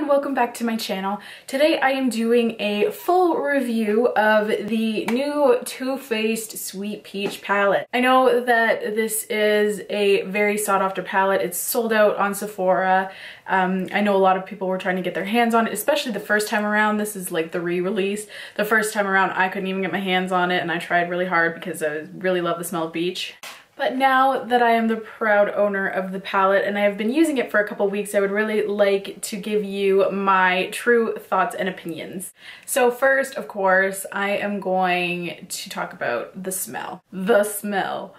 everyone, welcome back to my channel. Today I am doing a full review of the new Too Faced Sweet Peach palette. I know that this is a very sought after palette. It's sold out on Sephora. I know a lot of people were trying to get their hands on it, especially the first time around. This is like the re-release. The first time around I couldn't even get my hands on it and I tried really hard because I really love the smell of peach. But now that I am the proud owner of the palette and I have been using it for a couple weeks, I would really like to give you my true thoughts and opinions. So first, of course, I am going to talk about the smell. The smell.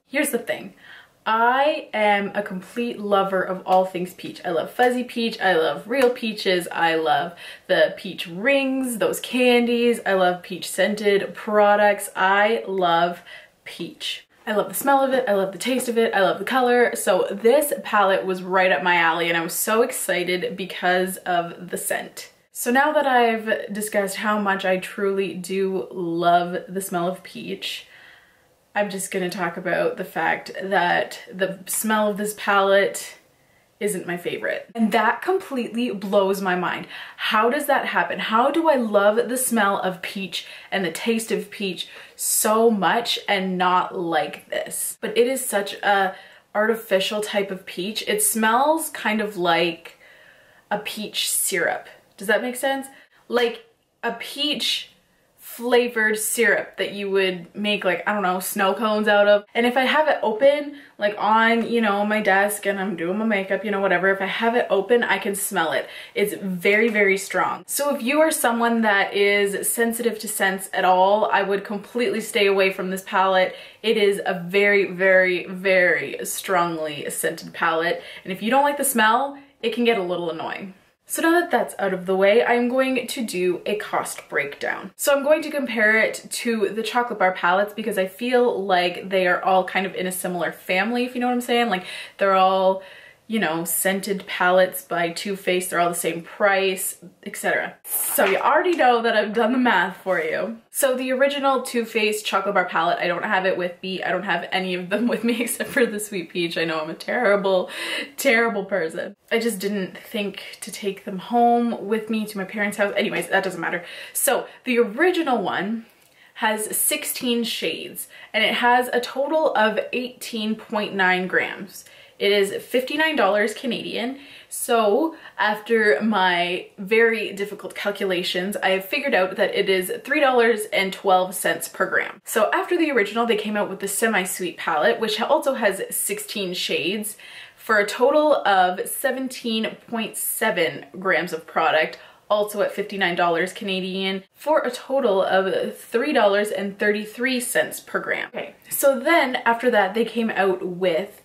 Here's the thing. I am a complete lover of all things peach. I love fuzzy peach, I love real peaches, I love the peach rings, those candies, I love peach scented products. I love peach. I love the smell of it, I love the taste of it, I love the color. So this palette was right up my alley and I was so excited because of the scent. So now that I've discussed how much I truly do love the smell of peach, I'm just gonna talk about the fact that the smell of this palette isn't my favorite. And that completely blows my mind. How does that happen? How do I love the smell of peach and the taste of peach so much and not like this? But it is such a artificial type of peach. It smells kind of like a peach syrup. Does that make sense? Like a peach flavored syrup that you would make, like, I don't know, snow cones out of. And if I have it open, like on, you know, my desk and I'm doing my makeup, you know, whatever, if I have it open, I can smell it. It's very, very strong. So if you are someone that is sensitive to scents at all, I would completely stay away from this palette. It is a very, very, very strongly scented palette. And if you don't like the smell, it can get a little annoying. So now that that's out of the way, I'm going to do a cost breakdown. So I'm going to compare it to the chocolate bar palettes because I feel like they are all kind of in a similar family, if you know what I'm saying. Like they're all, you know, scented palettes by Too Faced. They're all the same price, etc. So you already know that I've done the math for you. So the original Too Faced chocolate bar palette, I don't have it with me. I don't have any of them with me except for the Sweet Peach. I know I'm a terrible, terrible person. I just didn't think to take them home with me to my parents' house. Anyways, that doesn't matter. So the original one has 16 shades and it has a total of 18.9 grams. It is $59 Canadian. So after my very difficult calculations, I have figured out that it is $3.12 per gram. So after the original, they came out with the semi-sweet palette, which also has 16 shades for a total of 17.7 grams of product, also at $59 Canadian, for a total of $3.33 per gram. Okay, so then after that, they came out with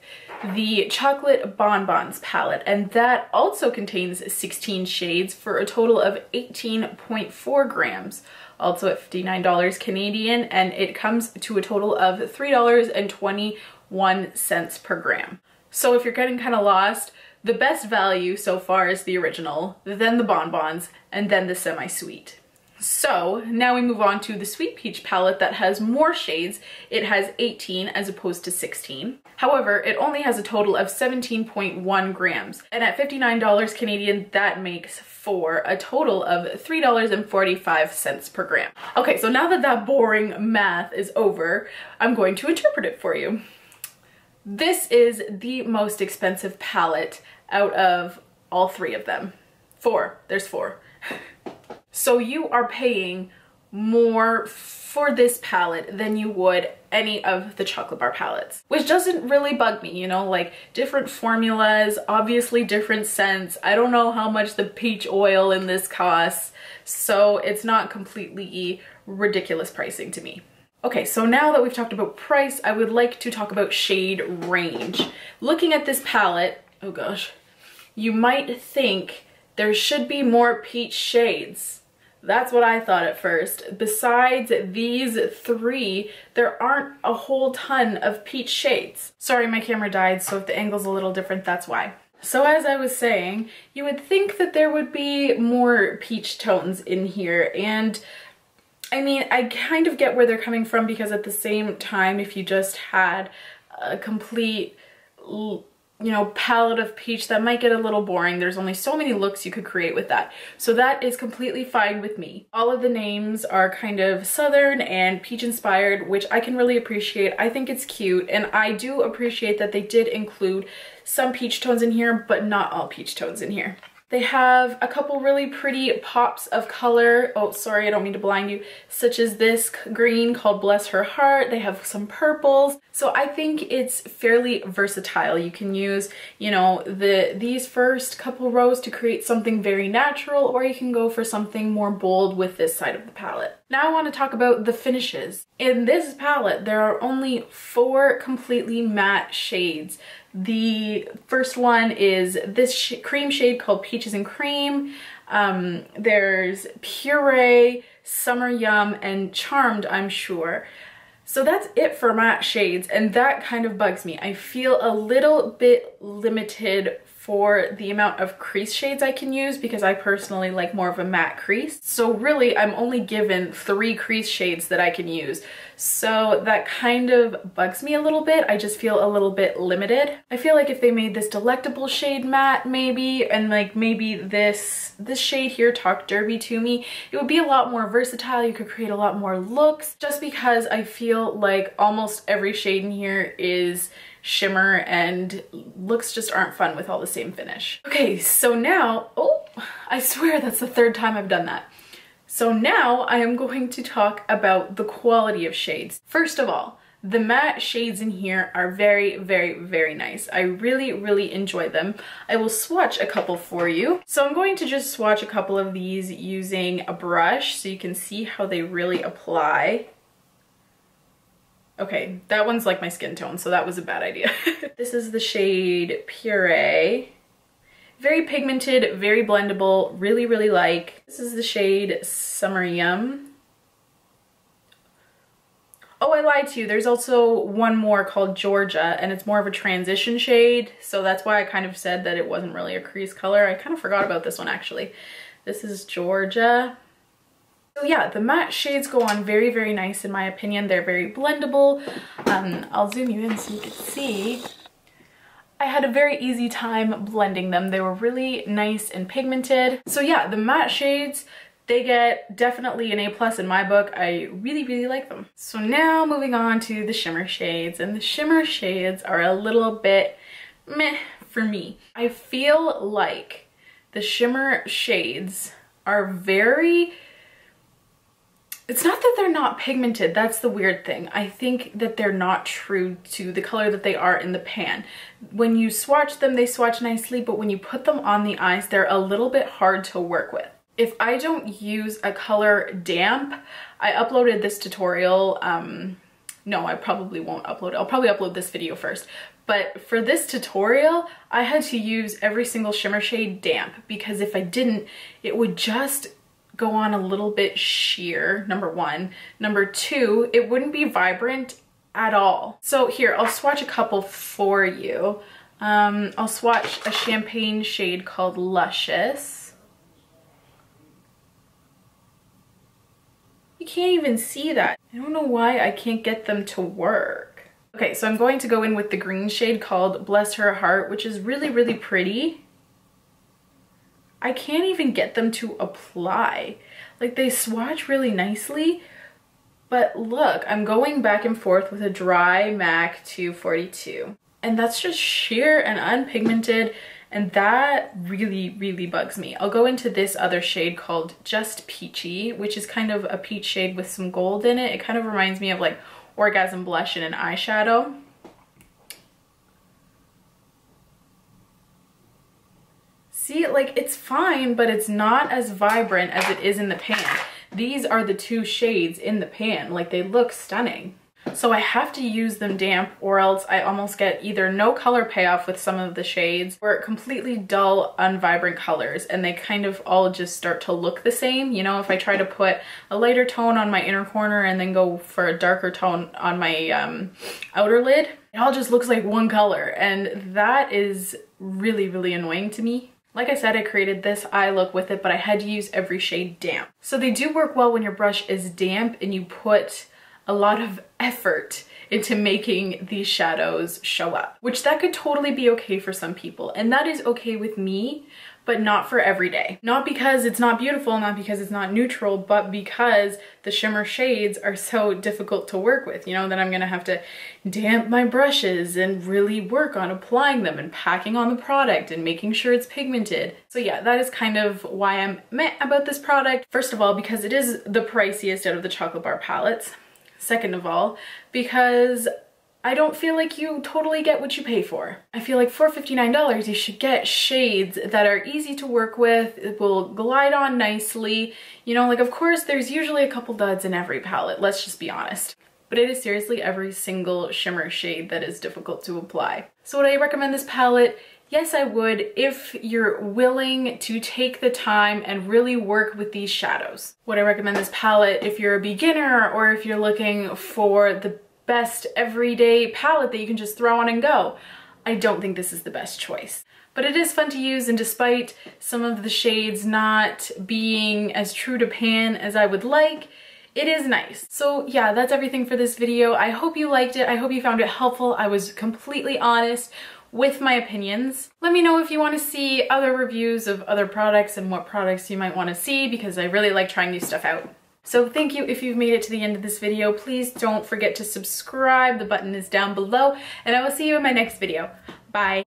the chocolate bonbons palette, and that also contains 16 shades for a total of 18.4 grams, also at $59 Canadian, and it comes to a total of $3.21 per gram. So if you're getting kind of lost, the best value so far is the original, then the bonbons, and then the semi-sweet. So now we move on to the Sweet Peach palette that has more shades. It has 18 as opposed to 16. However, it only has a total of 17.1 grams. And at $59 Canadian, that makes for a total of $3.45 per gram. Okay, so now that that boring math is over, I'm going to interpret it for you. This is the most expensive palette out of all three of them. There's four. So you are paying more for this palette than you would any of the chocolate bar palettes, which doesn't really bug me, you know, like different formulas, obviously different scents. I don't know how much the peach oil in this costs, so it's not completely ridiculous pricing to me. Okay, so now that we've talked about price, I would like to talk about shade range. Looking at this palette, oh gosh, you might think there should be more peach shades. That's what I thought at first. Besides these three, there aren't a whole ton of peach shades. Sorry, my camera died, so if the angle's a little different, that's why. So as I was saying, you would think that there would be more peach tones in here, and I mean, I kind of get where they're coming from because at the same time, if you just had a complete you know, palette of peach, that might get a little boring. There's only so many looks you could create with that. So that is completely fine with me. All of the names are kind of southern and peach inspired, which I can really appreciate. I think it's cute, and I do appreciate that they did include some peach tones in here, but not all peach tones in here. They have a couple really pretty pops of color. Oh, sorry, I don't mean to blind you. Such as this green called Bless Her Heart. They have some purples. So I think it's fairly versatile. You can use, you know, these first couple rows to create something very natural, or you can go for something more bold with this side of the palette. Now I want to talk about the finishes. In this palette, there are only 4 completely matte shades. The first one is this cream shade called Peaches and Cream. There's Puree, Summer Yum, and Charmed, I'm sure. So that's it for matte shades, and that kind of bugs me. I feel a little bit limited for the amount of crease shades I can use, because I personally like more of a matte crease. So really, I'm only given 3 crease shades that I can use. So that kind of bugs me a little bit. I just feel a little bit limited. I feel like if they made this Delectable shade matte maybe, and like maybe this shade here, Talk Derby to Me, it would be a lot more versatile. You could create a lot more looks, just because I feel like almost every shade in here is shimmer and looks just aren't fun with all the same finish. Okay, so now, oh, I swear that's the 3rd time I've done that. So now I am going to talk about the quality of shades. First of all, the matte shades in here are very, very, very nice. I really, really enjoy them. I will swatch a couple for you. So I'm going to just swatch a couple of these using a brush so you can see how they really apply. Okay, that one's like my skin tone, so that was a bad idea. This is the shade Puree. Very pigmented, very blendable, really, really like. This is the shade Summer Yum. Oh, I lied to you. There's also one more called Georgia, and it's more of a transition shade, so that's why I kind of said that it wasn't really a crease color. I kind of forgot about this one, actually. This is Georgia. So yeah, the matte shades go on very, very nice in my opinion. They're very blendable. I'll zoom you in so you can see. I had a very easy time blending them. They were really nice and pigmented. So yeah, the matte shades, they get definitely an A+ in my book. I really, really like them. So now moving on to the shimmer shades, and the shimmer shades are a little bit meh for me. I feel like the shimmer shades are very, it's not that they're not pigmented, that's the weird thing. I think that they're not true to the color that they are in the pan. When you swatch them, they swatch nicely, but when you put them on the eyes, they're a little bit hard to work with. If I don't use a color damp, I uploaded this tutorial, no, I probably won't upload it. I'll probably upload this video first. But for this tutorial, I had to use every single shimmer shade damp, because if I didn't, it would just go on a little bit sheer, number 1. Number 2, it wouldn't be vibrant at all. So here, I'll swatch a couple for you. I'll swatch a champagne shade called Luscious. You can't even see that. I don't know why I can't get them to work. Okay, so I'm going to go in with the green shade called Bless Her Heart, which is really, really pretty. I can't even get them to apply. Like, they swatch really nicely, but look, I'm going back and forth with a dry MAC 242. And that's just sheer and unpigmented, and that really, really bugs me. I'll go into this other shade called Just Peachy, which is kind of a peach shade with some gold in it. It kind of reminds me of like Orgasm Blush in an eyeshadow. See, like, it's fine, but it's not as vibrant as it is in the pan. These are the 2 shades in the pan. Like, they look stunning. So I have to use them damp, or else I almost get either no color payoff with some of the shades, or completely dull, unvibrant colors, and they kind of all just start to look the same. You know, if I try to put a lighter tone on my inner corner and then go for a darker tone on my outer lid, it all just looks like one color, and that is really, really annoying to me. Like I said, I created this eye look with it, but I had to use every shade damp. So they do work well when your brush is damp and you put a lot of effort into making these shadows show up, which that could totally be okay for some people. And that is okay with me, but not for every day. Not because it's not beautiful, not because it's not neutral, but because the shimmer shades are so difficult to work with, you know, that I'm gonna have to damp my brushes and really work on applying them and packing on the product and making sure it's pigmented. So yeah, that is kind of why I'm meh about this product. First of all, because it is the priciest out of the chocolate bar palettes. Second of all, because I don't feel like you totally get what you pay for. I feel like for $59, you should get shades that are easy to work with, it will glide on nicely. You know, like of course there's usually a couple duds in every palette, let's just be honest. But it is seriously every single shimmer shade that is difficult to apply. So would I recommend this palette? Yes, I would, if you're willing to take the time and really work with these shadows. Would I recommend this palette if you're a beginner or if you're looking for the best everyday palette that you can just throw on and go? I don't think this is the best choice. But it is fun to use, and despite some of the shades not being as true to pan as I would like, it is nice. So yeah, that's everything for this video. I hope you liked it. I hope you found it helpful. I was completely honest with my opinions. Let me know if you want to see other reviews of other products and what products you might want to see, because I really like trying new stuff out. So thank you if you've made it to the end of this video. Please don't forget to subscribe. The button is down below, and I will see you in my next video. Bye.